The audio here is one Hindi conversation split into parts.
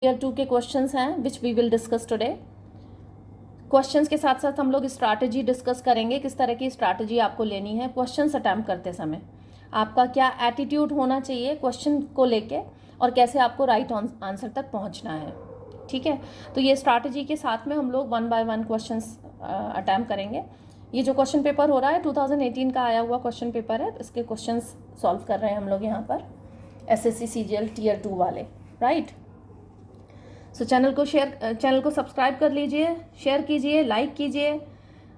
ईयर 2 के क्वेश्चंस हैं which we will discuss today. Questions के साथ साथ हम लोग स्ट्रैटेजी डिस्कस करेंगे, किस तरह की स्ट्रैटेजी आपको लेनी है क्वेश्चंस अटैम्प्ट करते समय, आपका क्या एटीट्यूड होना चाहिए क्वेश्चन को लेके और कैसे आपको राइट आंसर तक पहुंचना है। ठीक है, तो ये स्ट्रैटेजी के साथ में हम लोग 1 बाय 1 क्वेश्चंस अटैम्प्ट करेंगे। ये जो क्वेश्चन पेपर हो रहा है 2018 का आया हुआ क्वेश्चन पेपर है, इसके क्वेश्चंस सॉल्व कर रहे हैं हम लोग यहाँ पर एसएससी सीजीएल टीयर 2 वाले, राइट। सो चैनल को सब्सक्राइब कर लीजिए, शेयर कीजिए, लाइक कीजिए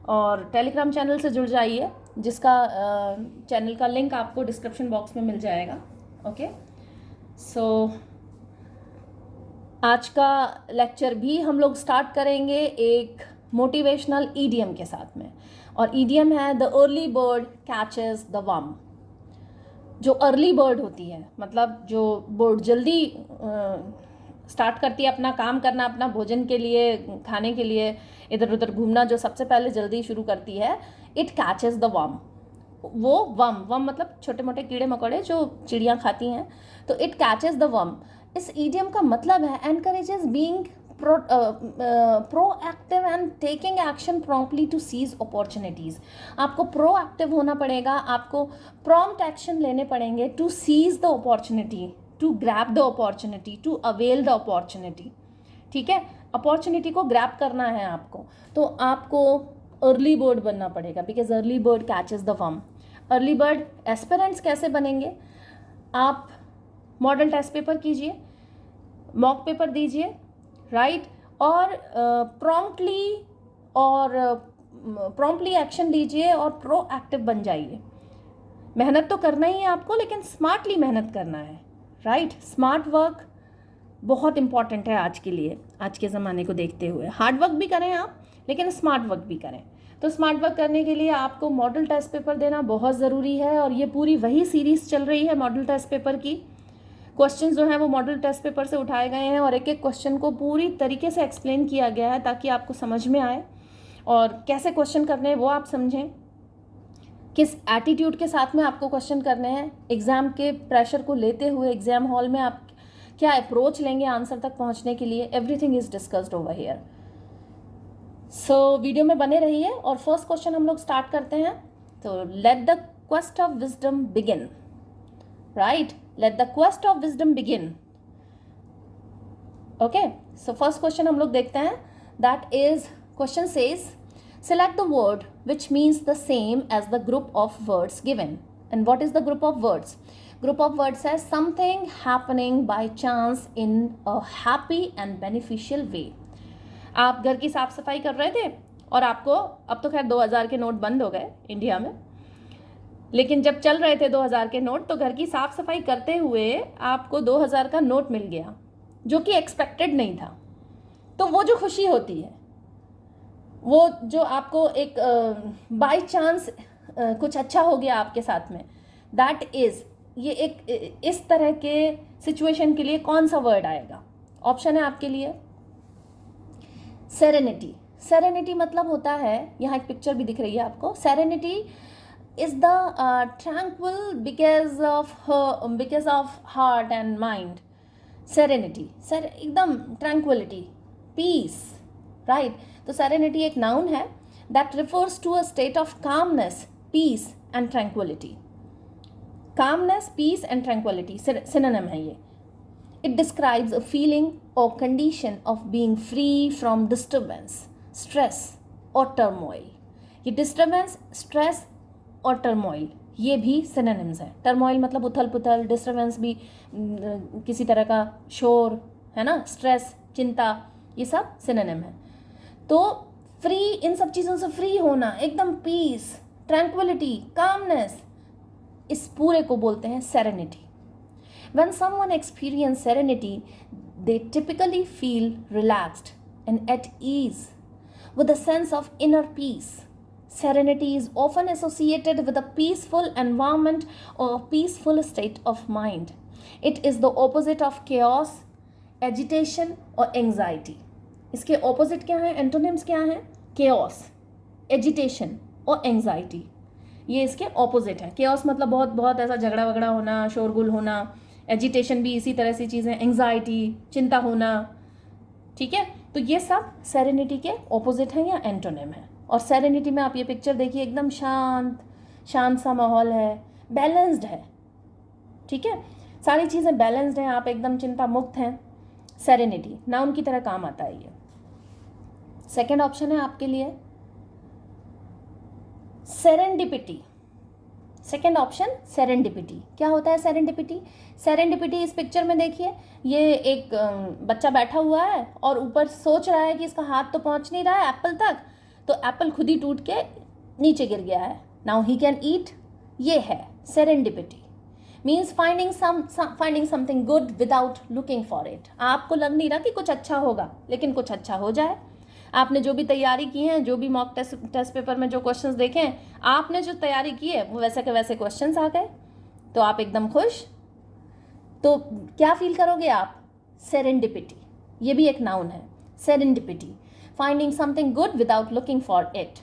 और टेलीग्राम चैनल से जुड़ जाइए, जिसका चैनल का लिंक आपको डिस्क्रिप्शन बॉक्स में मिल जाएगा। ओके, सो आज का लेक्चर भी हम लोग स्टार्ट करेंगे एक मोटिवेशनल ईडीएम के साथ में, और ईडीएम है the early bird catches the worm. जो अर्ली बर्ड होती है, मतलब जो बर्ड जल्दी स्टार्ट करती है अपना काम करना, अपना भोजन के लिए, खाने के लिए इधर उधर घूमना, जो सबसे पहले जल्दी शुरू करती है, इट कैचेस द वर्म। वो वर्म मतलब छोटे मोटे कीड़े मकोड़े जो चिड़ियाँ खाती हैं, तो इट कैचेस द वर्म। इस ईडियम का मतलब है encourages being proactive and taking action promptly to seize opportunities. आपको प्रोएक्टिव होना पड़ेगा, आपको प्रॉम्प्ट एक्शन लेने पड़ेंगे to seize the opportunity, to grab the opportunity, to avail the opportunity. ठीक है, अपॉर्चुनिटी को ग्रैब करना है आपको, तो आपको अर्ली बर्ड बनना पड़ेगा, because early bird catches the worm. Early bird aspirants कैसे बनेंगे? आप मॉडल टेस्ट पेपर कीजिए, मॉक पेपर दीजिए, राइट, और प्रॉम्प्टली एक्शन लीजिए और प्रोएक्टिव बन जाइए। मेहनत तो करना ही है आपको, लेकिन स्मार्टली मेहनत करना है, राइट। स्मार्ट वर्क बहुत इंपॉर्टेंट है आज के लिए, आज के ज़माने को देखते हुए। हार्ड वर्क भी करें आप, लेकिन स्मार्ट वर्क भी करें। तो स्मार्ट वर्क करने के लिए आपको मॉडल टेस्ट पेपर देना बहुत ज़रूरी है, और ये पूरी वही सीरीज़ चल रही है मॉडल टेस्ट पेपर की। क्वेश्चंस जो हैं वो मॉडल टेस्ट पेपर से उठाए गए हैं, और एक एक क्वेश्चन को पूरी तरीके से एक्सप्लेन किया गया है ताकि आपको समझ में आए और कैसे क्वेश्चन करने हैं वो आप समझें, किस एटीट्यूड के साथ में आपको क्वेश्चन करने हैं। एग्ज़ाम के प्रेशर को लेते हुए एग्ज़ाम हॉल में आप क्या अप्रोच लेंगे आंसर तक पहुंचने के लिए, everything is discussed over here. So video में बने रहिए और फर्स्ट क्वेश्चन हम लोग स्टार्ट करते हैं। तो let the quest of wisdom begin, right, let the quest of wisdom begin. Okay, so first question हम लोग देखते हैं। That is, question says select the word which means the same as the group of words given. And what is the group of words? Group of words says something happening by chance in a happy and beneficial way. आप घर की साफ सफाई कर रहे थे और आपको, अब तो खैर 2000 के नोट बंद हो गए इंडिया में, लेकिन जब चल रहे थे 2000 के नोट, तो घर की साफ सफाई करते हुए आपको 2000 का नोट मिल गया, जो कि एक्सपेक्टेड नहीं था। तो वो जो खुशी होती है, वो जो आपको एक बाय चांस कुछ अच्छा हो गया आपके साथ में, दैट इज, ये एक इस तरह के सिचुएशन के लिए कौन सा वर्ड आएगा? ऑप्शन है आपके लिए सेरेनिटी। सेरेनिटी मतलब होता है, यहाँ एक पिक्चर भी दिख रही है आपको, serenity is the tranquil because of heart and mind. Serenity, एकदम ट्रैंक्विलिटी, पीस, राइट। तो सेरेनिटी एक नाउन है that refers to a state of calmness, peace and tranquility. Calmness, peace and tranquility synonym है ये। इट डिस्क्राइब्स अ फीलिंग और condition of being free from disturbance, stress और टर्मोइल। ये डिस्टर्बेंस, स्ट्रेस और टर्मोइल, ये भी सिनोनिम्स हैं। टर्मोइल मतलब उथल पुथल, डिस्टर्बेंस भी किसी तरह का शोर है ना, स्ट्रेस, चिंता, ये सब सिनोनिम है। तो फ्री, इन सब चीज़ों से फ्री होना, एकदम पीस, ट्रैंक्विलिटी, कामनेस, इस पूरे को बोलते हैं serenity. When someone experience serenity, they typically feel relaxed and at ease with a sense of inner peace. Serenity is often associated with a peaceful environment or a peaceful state of mind. It is the opposite of chaos, agitation or anxiety. इसके ऑपोजिट क्या है, एंटोनिम्स क्या है? केओस, एजिटेशन और एंजाइटी, ये इसके ऑपोजिट है। केओस मतलब बहुत बहुत ऐसा झगड़ा वगड़ा होना, शोरगुल होना, एजिटेशन भी इसी तरह से चीज़ें, एंग्जाइटी, चिंता होना, ठीक है। तो ये सब सेरेनिटी के ऑपोजिट हैं या एंटोनिम है। और सेरेनिटी में आप ये पिक्चर देखिए, एकदम शांत सा माहौल है, बैलेंस्ड है, ठीक है, सारी चीज़ें बैलेंस्ड हैं, आप एकदम चिंता मुक्त हैं। सेरेनिटी नाउन की तरह काम आता है ये। सेकेंड ऑप्शन है आपके लिए सेरेंडिपिटी। Second option serendipity. क्या होता है सेरेंडिपिटी? सेरेंडिपिटी इस पिक्चर में देखिए, ये एक बच्चा बैठा हुआ है और ऊपर सोच रहा है कि इसका हाथ तो पहुंच नहीं रहा है एप्पल तक, तो एप्पल खुद ही टूट के नीचे गिर गया है। Now he can eat. ये है serendipity. Means finding something good without looking for it. आपको लग नहीं रहा कि कुछ अच्छा होगा, लेकिन कुछ अच्छा हो जाए। आपने जो भी तैयारी की है, जो भी मॉक टेस्ट पेपर में जो क्वेश्चंस देखे हैं, आपने जो तैयारी की है वो वैसे के वैसे क्वेश्चंस आ गए, तो आप एकदम खुश। तो क्या फील करोगे आप? सेरेंडिपिटी। ये भी एक नाउन है, serendipity, finding something good without looking for it.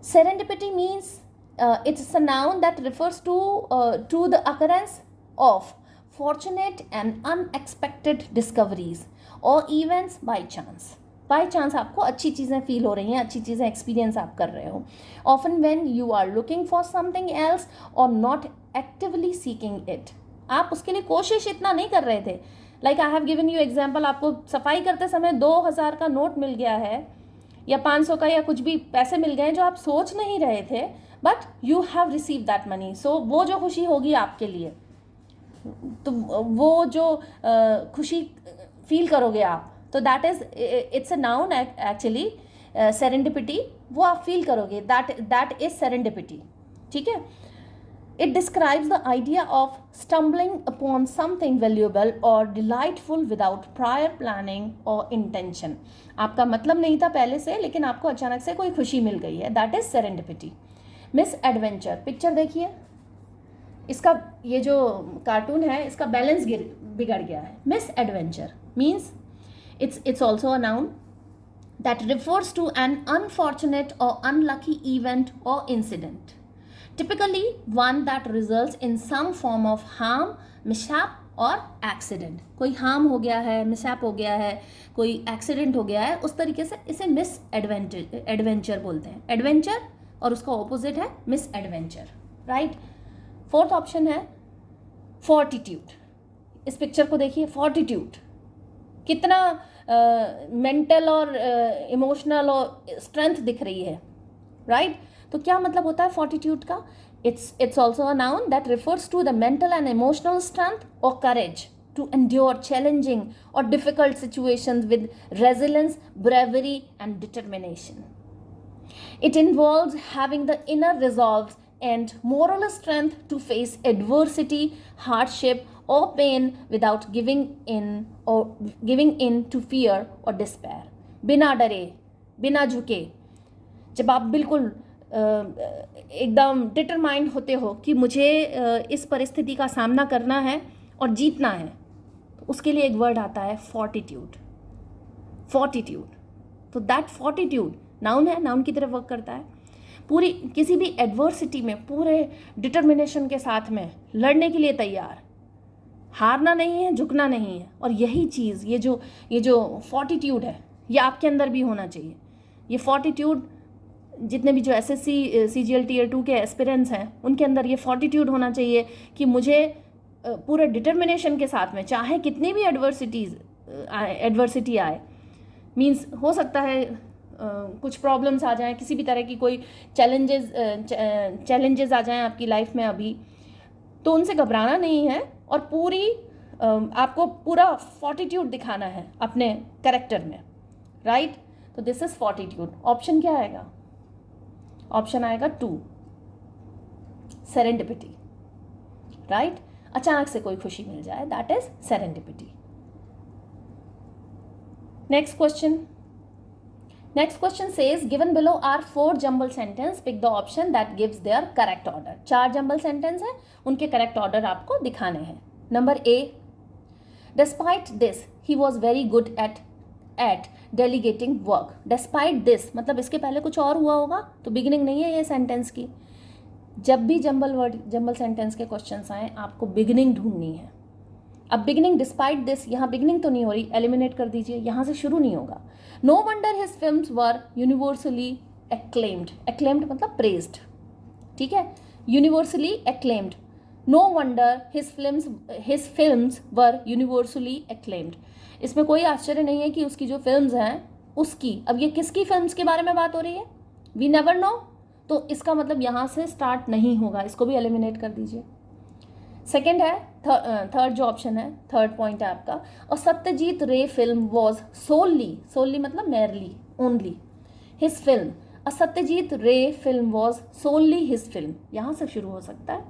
Serendipity means it's a noun that refers to the occurrence of fortunate and unexpected discoveries or events by chance. By chance आपको अच्छी चीज़ें फील हो रही हैं, अच्छी चीज़ें एक्सपीरियंस आप कर रहे हो। Often when you are looking for something else और नॉट एक्टिवली सीकिंग इट। आप उसके लिए कोशिश इतना नहीं कर रहे थे। Like I have given you example, आपको सफाई करते समय 2000 का नोट मिल गया है या 500 का या कुछ भी पैसे मिल गए जो आप सोच नहीं रहे थे, but you have receive that money. So वो जो खुशी होगी आपके लिए, तो वो जो खुशी फील करोगे आप, तो that is it's a noun actually, serendipity, वो आप फील करोगे, दैट इज सेरेंडिपिटी, ठीक है। It describes the idea of stumbling upon something valuable और डिलाइटफुल विदाउट प्रायर प्लानिंग और इंटेंशन। आपका मतलब नहीं था पहले से, लेकिन आपको अचानक से कोई खुशी मिल गई है, that is serendipity. Miss adventure, picture देखिए, इसका ये जो कार्टून है इसका बैलेंस बिगड़ गया है। Miss adventure means it's also a noun that refers to an unfortunate or unlucky event or incident, typically one that results in some form of harm, mishap और accident। कोई harm हो गया है, mishap हो गया है, कोई accident हो गया है, उस तरीके से इसे मिस एडवेंचर बोलते हैं। एडवेंचर और उसका ऑपोजिट है miss adventure, right. Fourth option है फोर्टिट्यूड। इस पिक्चर को देखिए, फोर्टिट्यूड कितना मेंटल और इमोशनल और स्ट्रेंथ दिख रही है, राइट। तो क्या मतलब होता है फोर्टिट्यूड का? It's also a noun that refers to the mental and emotional strength और करेज टू एंड्योर चैलेंजिंग और difficult situations with resilience, bravery and determination. It involves having the inner resolve and moral strength to face adversity, hardship or pain without giving in to fear or despair। बिना डरे, बिना झुके, जब आप बिल्कुल एकदम डिटरमाइंड होते हो कि मुझे इस परिस्थिति का सामना करना है और जीतना है, तो उसके लिए एक वर्ड आता है फोर्टिट्यूड। फोर्टिट्यूड, तो दैट फोर्टिट्यूड नाउन है, नाउन की तरफ वर्क करता है। पूरी किसी भी एडवर्सिटी में पूरे डिटर्मिनेशन के साथ में लड़ने के लिए तैयार, हारना नहीं है, झुकना नहीं है। और यही चीज़, ये जो फोर्टिट्यूड है, ये आपके अंदर भी होना चाहिए। ये फोर्टिट्यूड जितने भी जो एसएससी सीजीएल टियर 2 के एस्पिरेंट्स हैं, उनके अंदर ये फोर्टिट्यूड होना चाहिए कि मुझे पूरे डिटर्मिनेशन के साथ में, चाहे कितनी भी एडवर्सिटी आए, मीन्स हो सकता है कुछ प्रॉब्लम्स आ जाएं, किसी भी तरह की कोई चैलेंजेस आ जाएं आपकी लाइफ में अभी, तो उनसे घबराना नहीं है और आपको पूरा फोर्टिट्यूड दिखाना है अपने कैरेक्टर में, राइट। तो दिस इज फोर्टिट्यूड। ऑप्शन क्या आएगा? ऑप्शन आएगा 2, सेरेंडिपिटी, राइट। अचानक से कोई खुशी मिल जाए, that is serendipity. Next question says given below are 4 jumble sentence, pick the option that gives their correct order। 4 jumble sentence है, उनके correct order आपको दिखाने हैं। Number A, despite this he was very good at delegating work। despite this मतलब इसके पहले कुछ और हुआ होगा, तो beginning नहीं है ये sentence की। जब भी जंबल सेंटेंस के क्वेश्चंस आए आपको बिगिनिंग ढूंढनी है। अब बिगिनिंग डिस्पाइट दिस, यहाँ बिगिनिंग तो नहीं हो रही, एलिमिनेट कर दीजिए, यहाँ से शुरू नहीं होगा। No wonder his films were universally acclaimed, acclaimed मतलब प्रेज्ड, ठीक है, universally acclaimed. No wonder his films were universally acclaimed. इसमें कोई आश्चर्य नहीं है कि उसकी जो फिल्म्स हैं उसकी, अब ये किसकी फिल्म्स के बारे में बात हो रही है, वी नेवर नो, तो इसका मतलब यहाँ से स्टार्ट नहीं होगा, इसको भी एलिमिनेट कर दीजिए। सेकेंड है, थर्ड जो ऑप्शन है, थर्ड पॉइंट है आपका, और Satyajit Ray film was solely, solely मतलब merely, only, his film, a Satyajit Ray film was solely his film, यहाँ से शुरू हो सकता है,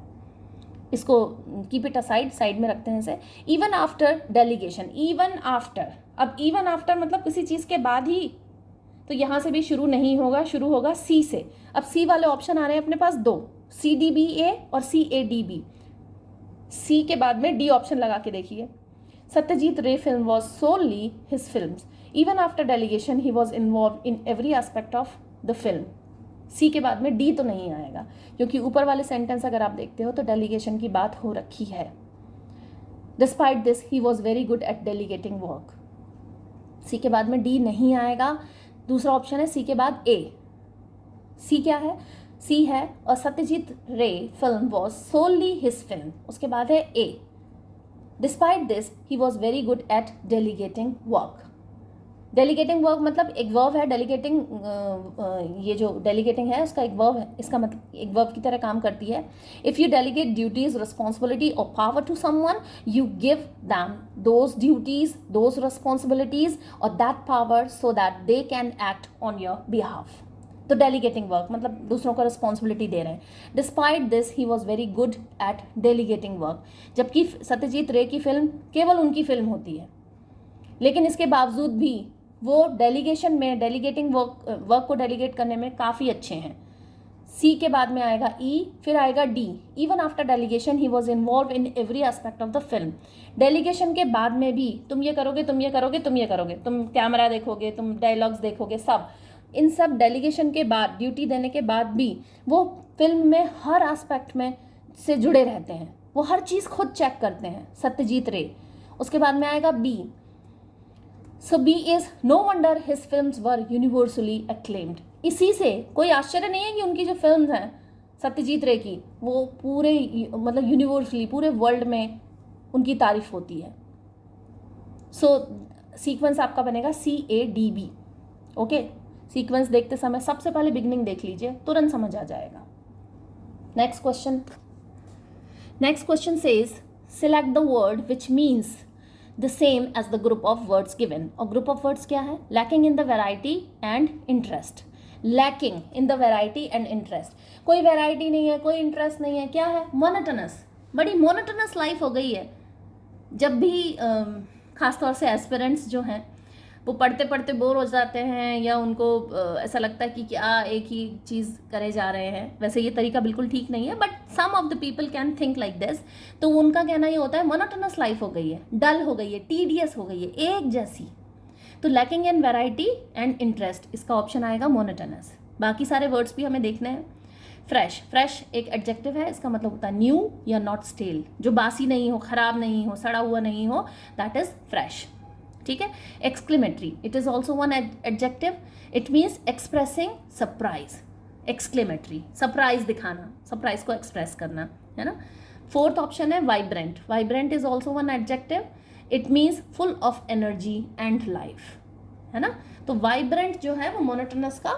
इसको कीप इट असाइड, साइड में रखते हैं इसे। Even after delegation, even after, अब इवन आफ्टर मतलब किसी चीज़ के बाद ही, तो यहाँ से भी शुरू नहीं होगा, शुरू होगा सी से। अब सी वाले ऑप्शन आ रहे हैं अपने पास दो, सी डी बी ए और सी ए डी बी। सी के बाद में डी ऑप्शन लगा के देखिए। Satyajit Ray film was solely his films, even after delegation he was involve in every aspect of the film. C के बाद में डी तो नहीं आएगा, क्योंकि ऊपर वाले सेंटेंस अगर आप देखते हो तो डेलीगेशन की बात हो रखी है। Despite this he was very good at delegating work, C के बाद में डी नहीं आएगा। दूसरा ऑप्शन है सी के बाद ए। सी क्या है, सी है और Satyajit Ray film was solely his film, उसके बाद है A. Despite this he was very good at delegating work. Delegating work मतलब एक वर्ब है, डेलीगेटिंग, ये जो डेलीगेटिंग है उसका एक वर्ब है, इसका मतलब एक वर्ब की तरह काम करती है। If you delegate duties, responsibility और power to someone, you give them those duties, those responsibilities और that power so that they can act on your behalf. तो डेलीगेटिंग वर्क मतलब दूसरों को रिस्पॉन्सिबिलिटी दे रहे हैं। Despite this he was very good at delegating work, जबकि सत्यजीत रे की फिल्म केवल उनकी फिल्म होती है, लेकिन इसके बावजूद भी वो डेलीगेशन में, डेलीगेटिंग वर्क को डेलीगेट करने में काफ़ी अच्छे हैं। सी के बाद में आएगा ई, फिर आएगा D. Even after delegation he was involve in every aspect of the film. Delegation के बाद में भी तुम ये करोगे, तुम ये करोगे, तुम ये करोगे, तुम कैमरा देखोगे, तुम डायलॉग्स देखोगे, सब इन सब डेलीगेशन के बाद, ड्यूटी देने के बाद भी वो फिल्म में हर एस्पेक्ट में से जुड़े रहते हैं, वो हर चीज़ खुद चेक करते हैं, सत्यजीत रे। उसके बाद में आएगा B. So B is no wonder his films were universally acclaimed. इसी से कोई आश्चर्य नहीं है कि उनकी जो फिल्म्स हैं सत्यजीत रे की, वो पूरे मतलब यूनिवर्सली पूरे वर्ल्ड में उनकी तारीफ होती है। सो सीक्वेंस आपका बनेगा CADB। ओके, सीक्वेंस देखते समय सबसे पहले बिगनिंग देख लीजिए, तुरंत समझ आ जाएगा। Next question says select the word which means the same as the group of words given. और ग्रुप ऑफ वर्ड्स क्या है, lacking in the variety and interest. Lacking in the variety and interest, कोई वेराइटी नहीं है, कोई इंटरेस्ट नहीं है, क्या है, मोनोटोनस, बड़ी मोनोटोनस लाइफ हो गई है। जब भी खासतौर से एस्पिरेंट्स जो हैं वो पढ़ते पढ़ते बोर हो जाते हैं, या उनको ऐसा लगता है कि क्या एक ही चीज़ करे जा रहे हैं। वैसे ये तरीका बिल्कुल ठीक नहीं है, but some of the people can think like this. तो उनका कहना ये होता है मोनोटोनस लाइफ हो गई है, डल हो गई है, टीडियस हो गई है, एक जैसी। तो lacking in variety and interest, इसका ऑप्शन आएगा मोनोटोनस। बाकी सारे वर्ड्स भी हमें देखने हैं। फ्रेश, फ्रेश एक एडजेक्टिव है, इसका मतलब होता है न्यू या नॉट स्टेल, जो बासी नहीं हो, खराब नहीं हो, सड़ा हुआ नहीं हो, दैट इज फ्रेश। ठीक है। Exclamatory, it is also one adjective, it means expressing surprise. Exclamatory, surprise दिखाना, सरप्राइज को एक्सप्रेस करना, है ना। फोर्थ ऑप्शन है vibrant. Vibrant is also one adjective, it means full of energy and life, है ना। तो वाइब्रेंट जो है वो मोनोटोनस का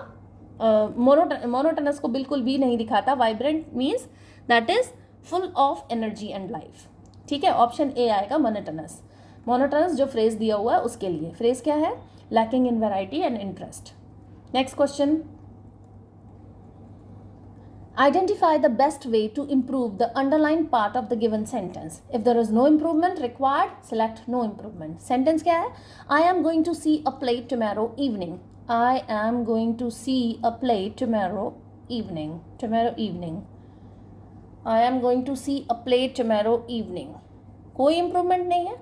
मोनोटोनस को बिल्कुल भी नहीं दिखाता। Vibrant means that is full of energy and life. ठीक है, ऑप्शन ए आएगा मोनोटोनस। मोनोटोनस जो फ्रेज दिया हुआ है उसके लिए, फ्रेज क्या है, lacking in variety and interest. Next question, identify the best way to improve the underlined part of the given sentence. If there is no improvement required, select no improvement. Sentence क्या है, I am going to see a play tomorrow evening. I am going to see a play tomorrow evening. Tomorrow evening. I am going to see a play tomorrow evening. कोई improvement नहीं है,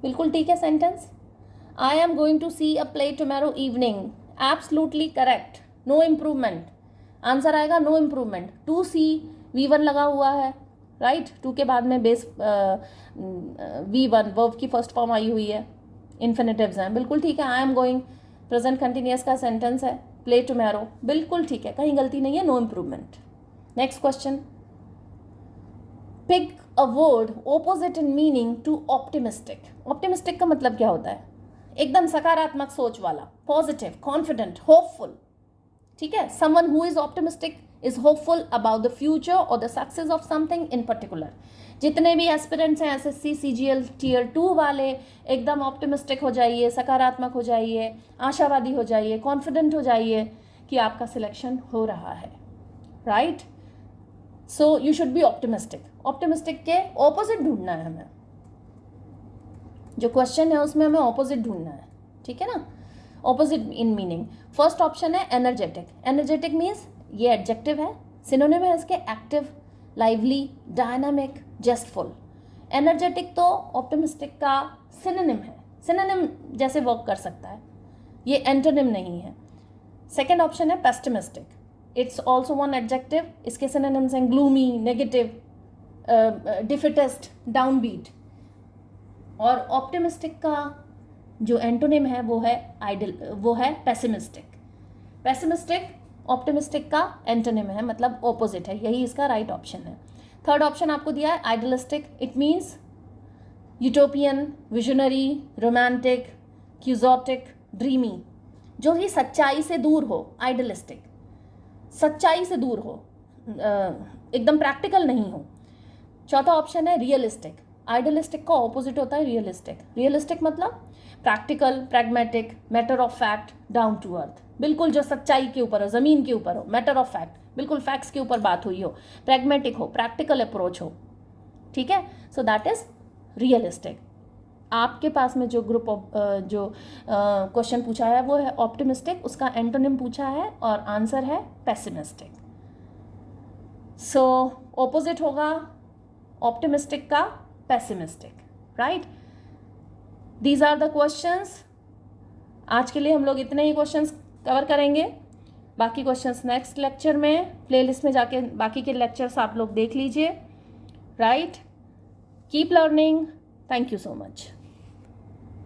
बिल्कुल ठीक है sentence. I am going to see a play tomorrow evening. Absolutely correct. No improvement. Answer आएगा नो इम्प्रूवमेंट। 2C V1 लगा हुआ है, राइट। 2 के बाद में बेस V1 वर्ब की फर्स्ट फॉर्म आई हुई है, इन्फिनेटिव्स हैं, बिल्कुल ठीक है। I am going present continuous का सेंटेंस है, प्ले टुमारो, बिल्कुल ठीक है, कहीं गलती नहीं है, no improvement. Next question, pick a word opposite in meaning to optimistic. Optimistic का मतलब क्या होता है? एकदम सकारात्मक सोच वाला, पॉजिटिव, कॉन्फिडेंट, होपफुल, ठीक है। Someone who is optimistic is hopeful about the future और the success of something in particular. जितने भी एस्पिरेंट्स हैं SSC CGL Tier 2 वाले, एकदम ऑप्टिमिस्टिक हो जाइए, सकारात्मक हो जाइए, आशावादी हो जाइए, कॉन्फिडेंट हो जाइए कि आपका सिलेक्शन हो रहा है, right. So you should be optimistic. Optimistic के ऑपोजिट ढूंढना है हमें, जो क्वेश्चन है उसमें हमें ऑपोजिट ढूंढना है, ठीक है ना। Opposite in meaning, first option है एनर्जेटिक। एनर्जेटिक मीन्स ये एडजेक्टिव है, सिनोनिम है इसके एक्टिव, लाइवली, डायनामिक, जेस्टफुल। एनर्जेटिक तो ऑप्टिमिस्टिक का सिनोनिम है, सिनोनिम जैसे वर्क कर सकता है, ये एंटोनिम नहीं है। सेकेंड ऑप्शन है pessimistic, it's also one adjective, इसके सिनोनिम्स हैं ग्लूमी, नेगेटिव, डिफिटेस्ट, डाउनबीट। और ऑप्टिमिस्टिक का जो एंटोनिम है वो है आइडल, वो है पेसिमिस्टिक। पेसिमिस्टिक ऑप्टिमिस्टिक का एंटोनिम है, मतलब ऑपोजिट है, यही इसका राइट ऑप्शन है। थर्ड ऑप्शन आपको दिया है idealistic, it means utopian, visionary, romantic, quixotic, dreamy, जो कि सच्चाई से दूर हो। आइडलिस्टिक सच्चाई से दूर हो, एकदम प्रैक्टिकल नहीं हो। चौथा ऑप्शन है रियलिस्टिक। आइडलिस्टिक का ऑपोजिट होता है रियलिस्टिक। रियलिस्टिक मतलब practical, pragmatic, matter of fact, down to earth, बिल्कुल जो सच्चाई के ऊपर हो, ज़मीन के ऊपर हो, मैटर ऑफ फैक्ट, बिल्कुल फैक्ट्स के ऊपर बात हुई हो, प्रैग्मेटिक हो, प्रैक्टिकल अप्रोच हो, ठीक है। So that is realistic. आपके पास में जो ग्रुप ऑफ जो क्वेश्चन पूछा है वो है ऑप्टिमिस्टिक, उसका एंटोनिम पूछा है और आंसर है पेसिमिस्टिक। सो ऑपोजिट होगा ऑप्टिमिस्टिक का pessimistic, right. These are the questions. आज के लिए हम लोग इतने ही क्वेश्चंस कवर करेंगे, बाकी क्वेश्चंस नेक्स्ट लेक्चर में, प्लेलिस्ट में जाके बाकी के लेक्चर्स आप लोग देख लीजिए, right. Keep learning, thank you so much.